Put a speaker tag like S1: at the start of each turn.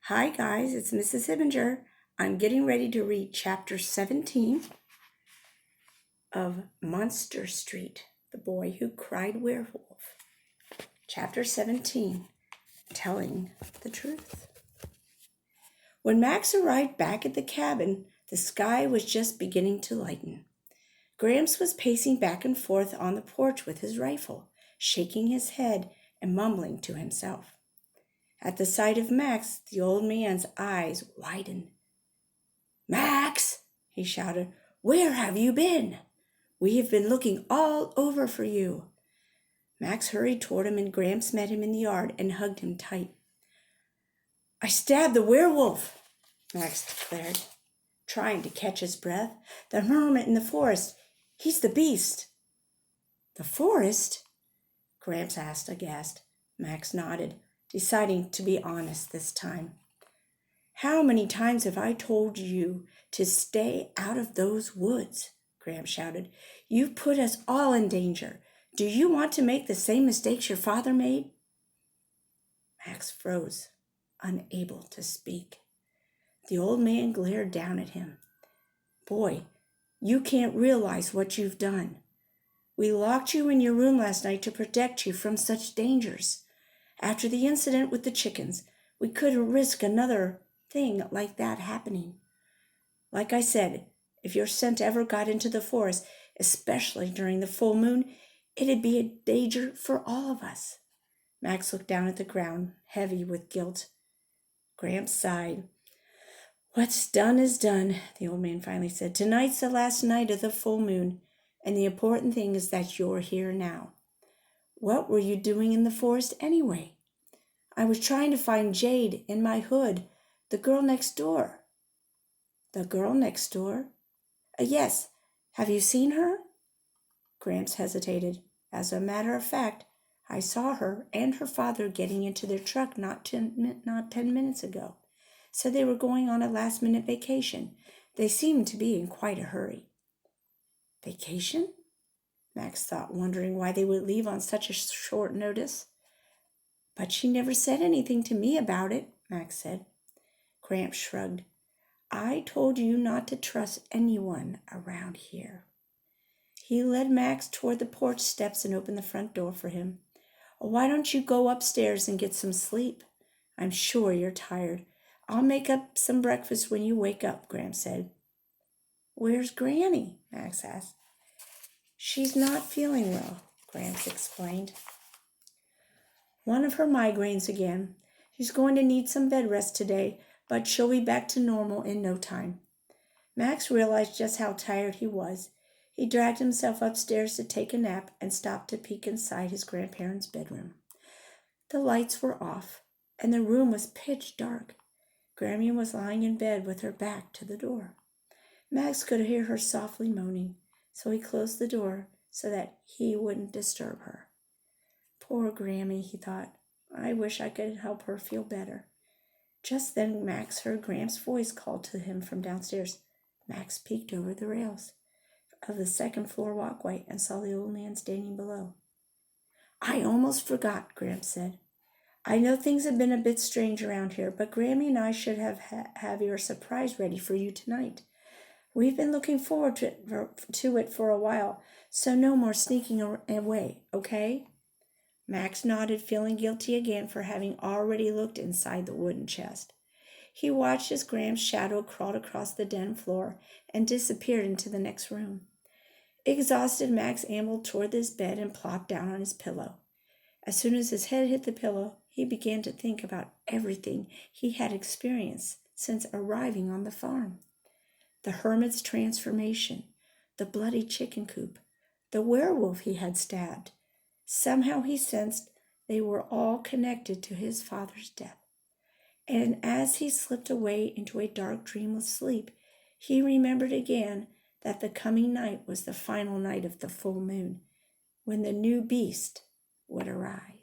S1: Hi guys, it's Mrs. Hibbinger. I'm getting ready to read chapter 17 of Monster Street, The Boy Who Cried Werewolf. Chapter 17, Telling the Truth. When Max arrived back at the cabin, the sky was just beginning to lighten. Gramps was pacing back and forth on the porch with his rifle, shaking his head and mumbling to himself. At the sight of Max, the old man's eyes widened. "Max," he shouted, "where have you been? We have been looking all over for you." Max hurried toward him and Gramps met him in the yard and hugged him tight. "I stabbed the werewolf," Max declared, trying to catch his breath. "The hermit in the forest. He's the beast." "The forest?" Gramps asked, aghast. Max nodded, deciding to be honest this time. "How many times have I told you to stay out of those woods?" Gramps shouted. "You've put us all in danger. Do you want to make the same mistakes your father made?" Max froze, unable to speak. The old man glared down at him. "Boy, you can't realize what you've done. We locked you in your room last night to protect you from such dangers. After the incident with the chickens, we couldn't risk another thing like that happening. Like I said, if your scent ever got into the forest, especially during the full moon, it'd be a danger for all of us." Max looked down at the ground, heavy with guilt. Gramps sighed. "What's done is done," the old man finally said. "Tonight's the last night of the full moon, and the important thing is that you're here now. What were you doing in the forest anyway?" "I was trying to find Jade in my hood, the girl next door." "The girl next door?" Yes. Have you seen her?" Gramps hesitated. "As a matter of fact, I saw her and her father getting into their truck not 10 minutes ago. Said they were going on a last-minute vacation. They seemed to be in quite a hurry." "Vacation?" Max thought, wondering why they would leave on such a short notice. "But she never said anything to me about it," Max said. Gramps shrugged. "I told you not to trust anyone around here." He led Max toward the porch steps and opened the front door for him. "Why don't you go upstairs and get some sleep? I'm sure you're tired. I'll make up some breakfast when you wake up," Gramps said. "Where's Granny?" Max asked. "She's not feeling well," Gramps explained. "One of her migraines again. She's going to need some bed rest today, but she'll be back to normal in no time." Max realized just how tired he was. He dragged himself upstairs to take a nap and stopped to peek inside his grandparents' bedroom. The lights were off, and the room was pitch dark. Grammy was lying in bed with her back to the door. Max could hear her softly moaning, so he closed the door so that he wouldn't disturb her. "Poor Grammy," he thought. "I wish I could help her feel better." Just then Max heard Gramps' voice call to him from downstairs. Max peeked over the rails of the second-floor walkway and saw the old man standing below. "I almost forgot," Gramps said. "I know things have been a bit strange around here, but Grammy and I should have your surprise ready for you tonight. We've been looking forward to it for a while, so no more sneaking away, okay?" Max nodded, feeling guilty again for having already looked inside the wooden chest. He watched as Gramps' shadow crawled across the den floor and disappeared into the next room. Exhausted, Max ambled toward his bed and plopped down on his pillow. As soon as his head hit the pillow, he began to think about everything he had experienced since arriving on the farm. The hermit's transformation, the bloody chicken coop, the werewolf he had stabbed. Somehow he sensed they were all connected to his father's death. And as he slipped away into a dark, dreamless sleep, he remembered again that the coming night was the final night of the full moon, when the new beast would arrive.